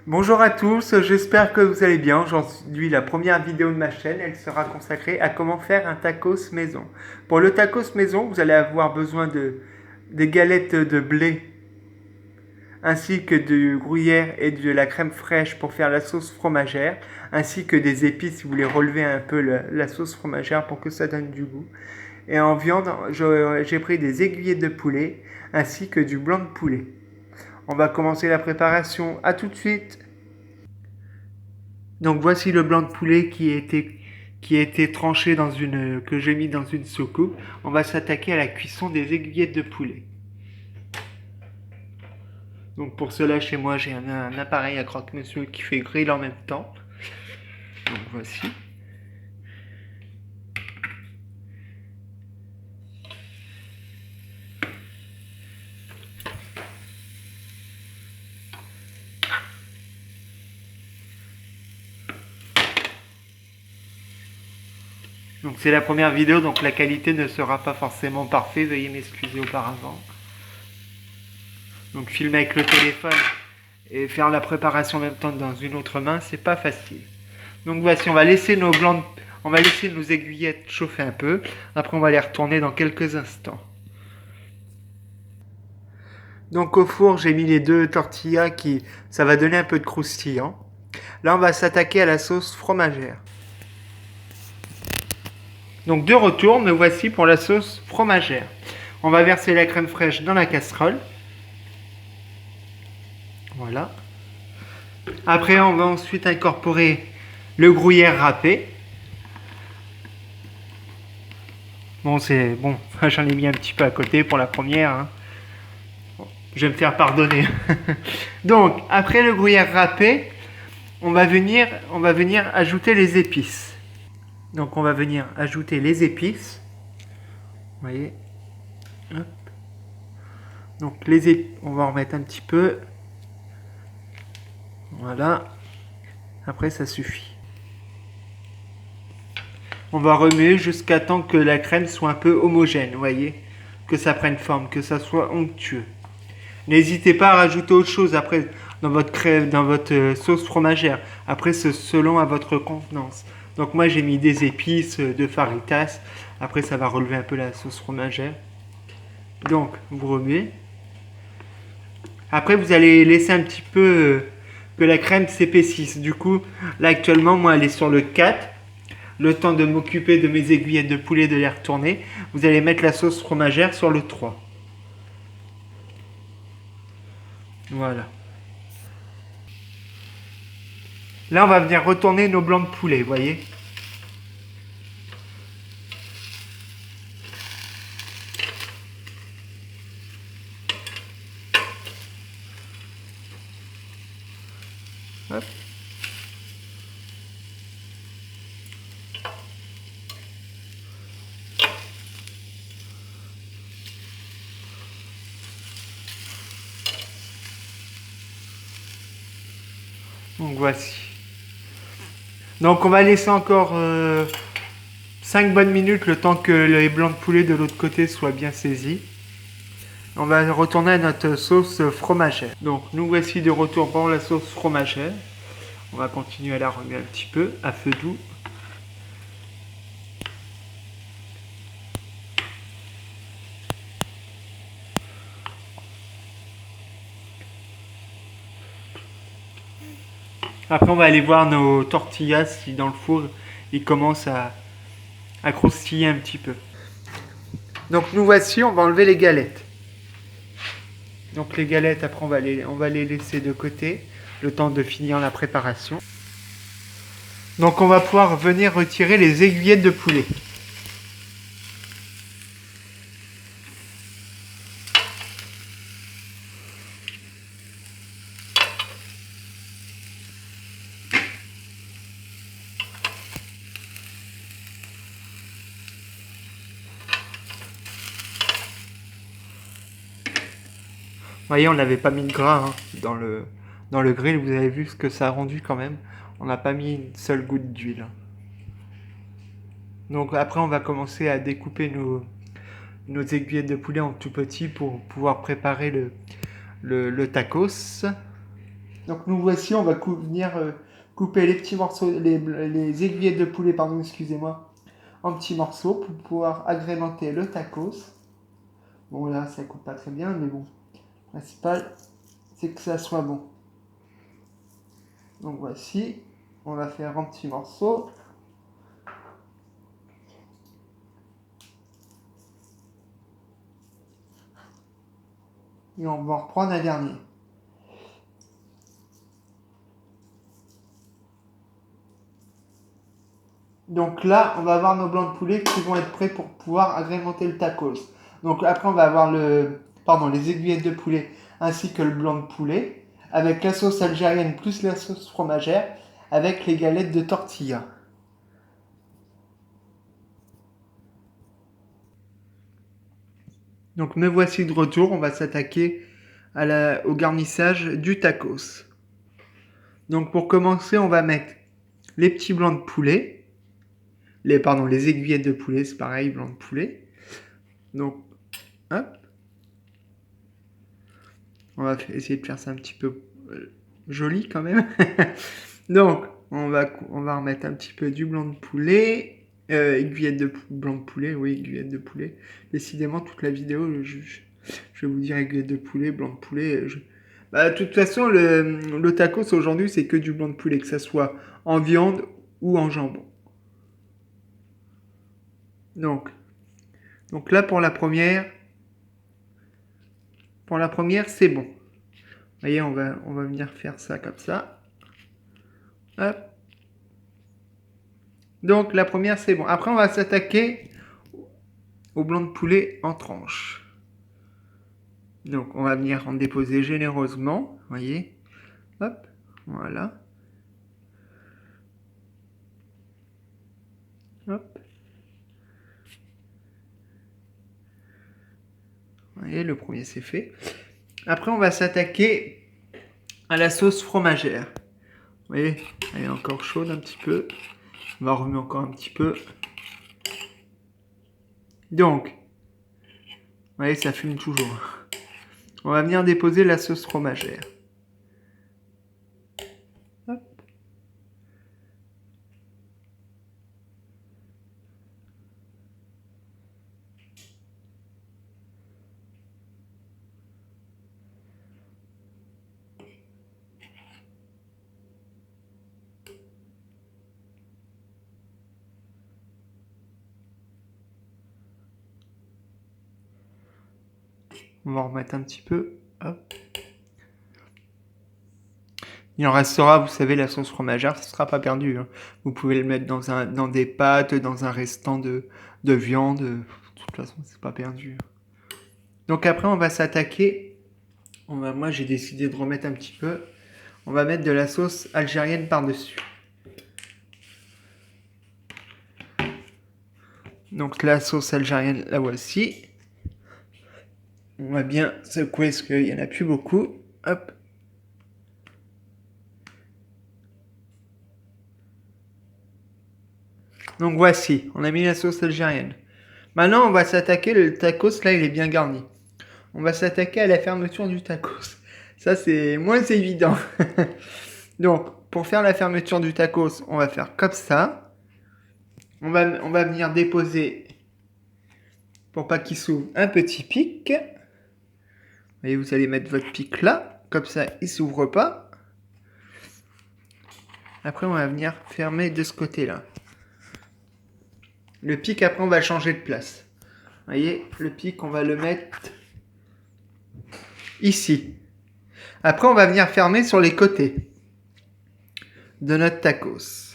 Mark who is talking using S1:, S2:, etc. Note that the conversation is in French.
S1: Bonjour à tous, j'espère que vous allez bien. Aujourd'hui, la première vidéo de ma chaîne, elle sera consacrée à comment faire un tacos maison. Pour le tacos maison, vous allez avoir besoin des galettes de blé, ainsi que du gruyère et de la crème fraîche pour faire la sauce fromagère, ainsi que des épices si vous voulez relever un peu la sauce fromagère pour que ça donne du goût. Et en viande, j'ai pris des aiguillettes de poulet, ainsi que du blanc de poulet. On va commencer la préparation. À tout de suite. Donc voici le blanc de poulet qui a été tranché que j'ai mis dans une soucoupe. On va s'attaquer à la cuisson des aiguillettes de poulet. Donc pour cela, chez moi, j'ai un appareil à croque-monsieur qui fait grill en même temps. Donc voici. Donc c'est la première vidéo, donc la qualité ne sera pas forcément parfaite. Veuillez m'excuser auparavant. Donc filmer avec le téléphone et faire la préparation en même temps dans une autre main, c'est pas facile. Donc voici, on va laisser on va laisser nos aiguillettes chauffer un peu. Après, on va les retourner dans quelques instants. Donc au four, j'ai mis les deux tortillas ça va donner un peu de croustillant. Là, on va s'attaquer à la sauce fromagère. Donc de retour, me voici pour la sauce fromagère. On va verser la crème fraîche dans la casserole. Voilà. Après, on va ensuite incorporer le gruyère râpé. Bon, j'en ai mis un petit peu à côté pour la première. Hein. Je vais me faire pardonner. Donc, après le gruyère râpé, on va venir ajouter les épices. Donc, on va venir ajouter les épices. Vous voyez. Hop. Donc, on va en remettre un petit peu. Voilà. Après, ça suffit. On va remuer jusqu'à temps que la crème soit un peu homogène, vous voyez. Que ça prenne forme, que ça soit onctueux. N'hésitez pas à rajouter autre chose après dans votre crème, dans votre sauce fromagère. Après, c'est selon à votre convenance. Donc moi, j'ai mis des épices de faritas. Après, ça va relever un peu la sauce fromagère. Donc, vous remuez. Après, vous allez laisser un petit peu que la crème s'épaississe. Du coup, là, actuellement, moi, elle est sur le 4. Le temps de m'occuper de mes aiguillettes de poulet, de les retourner. Vous allez mettre la sauce fromagère sur le 3. Voilà. Là, on va venir retourner nos blancs de poulet, vous voyez. Hop. Donc voici. Donc on va laisser encore 5 bonnes minutes le temps que les blancs de poulet de l'autre côté soient bien saisis. On va retourner à notre sauce fromagère. Donc nous voici de retour pour la sauce fromagère. On va continuer à la remuer un petit peu à feu doux. Après on va aller voir nos tortillas si dans le four ils commencent à croustiller un petit peu. Donc nous voici, on va enlever les galettes. Donc les galettes, après on va les laisser de côté, le temps de finir la préparation. Donc on va pouvoir venir retirer les aiguillettes de poulet. Vous voyez, on n'avait pas mis de gras hein, dans le grill, vous avez vu ce que ça a rendu quand même. On n'a pas mis une seule goutte d'huile. Donc après on va commencer à découper nos aiguillettes de poulet en tout petit pour pouvoir préparer le tacos. Donc nous voici, on va venir couper les petits morceaux, les aiguillettes de poulet, pardon, excusez-moi, en petits morceaux pour pouvoir agrémenter le tacos. Bon là, ça coupe pas très bien, mais bon, le principal, c'est que ça soit bon. Donc voici, on va faire en petits morceaux. Et on va en reprendre un dernier. Donc là, on va avoir nos blancs de poulet qui vont être prêts pour pouvoir agrémenter le tacos. Donc après, on va avoir les aiguillettes de poulet ainsi que le blanc de poulet avec la sauce algérienne plus la sauce fromagère avec les galettes de tortilla. Donc me voici de retour, on va s'attaquer au garnissage du tacos. Donc pour commencer, on va mettre les petits blancs de poulet, les aiguillettes de poulet, c'est pareil, blanc de poulet. Donc, hop. On va essayer de faire ça un petit peu joli quand même. Donc, on va remettre un petit peu du blanc de poulet. Aiguillette de blanc de poulet, oui, aiguillette de poulet. Décidément, toute la vidéo, je vais vous dire aiguillette de poulet, blanc de poulet. Bah, de toute façon, le tacos aujourd'hui, c'est que du blanc de poulet, que ça soit en viande ou en jambon. Donc là, pour la première, c'est bon. Vous voyez, on va venir faire ça comme ça. Hop. Donc la première, c'est bon. Après, on va s'attaquer au blanc de poulet en tranches. Donc on va venir en déposer généreusement. Vous voyez. Hop. Voilà. Hop. Vous voyez, le premier, c'est fait. Après, on va s'attaquer à la sauce fromagère. Vous voyez, elle est encore chaude un petit peu. On va remuer encore un petit peu. Donc, vous voyez, ça fume toujours. On va venir déposer la sauce fromagère. Hop. On va remettre un petit peu. Hop. Il en restera, vous savez, la sauce fromagère, ça ne sera pas perdu. Hein. Vous pouvez le mettre dans des pâtes, dans un restant de viande. De toute façon, c'est pas perdu. Donc après, on va s'attaquer. Moi, j'ai décidé de remettre un petit peu. On va mettre de la sauce algérienne par-dessus. Donc la sauce algérienne, la voici. On va bien secouer parce qu'il n'y en a plus beaucoup. Hop. Donc voici, on a mis la sauce algérienne. Maintenant, on va s'attaquer, le tacos, là, il est bien garni. On va s'attaquer à la fermeture du tacos. Ça, c'est moins évident. Donc, pour faire la fermeture du tacos, on va faire comme ça. On va venir déposer, pour pas qu'il s'ouvre, un petit pic. Et vous allez mettre votre pic là. Comme ça, il s'ouvre pas. Après, on va venir fermer de ce côté-là. Le pic, après, on va changer de place. Vous voyez, le pic, on va le mettre ici. Après, on va venir fermer sur les côtés de notre tacos.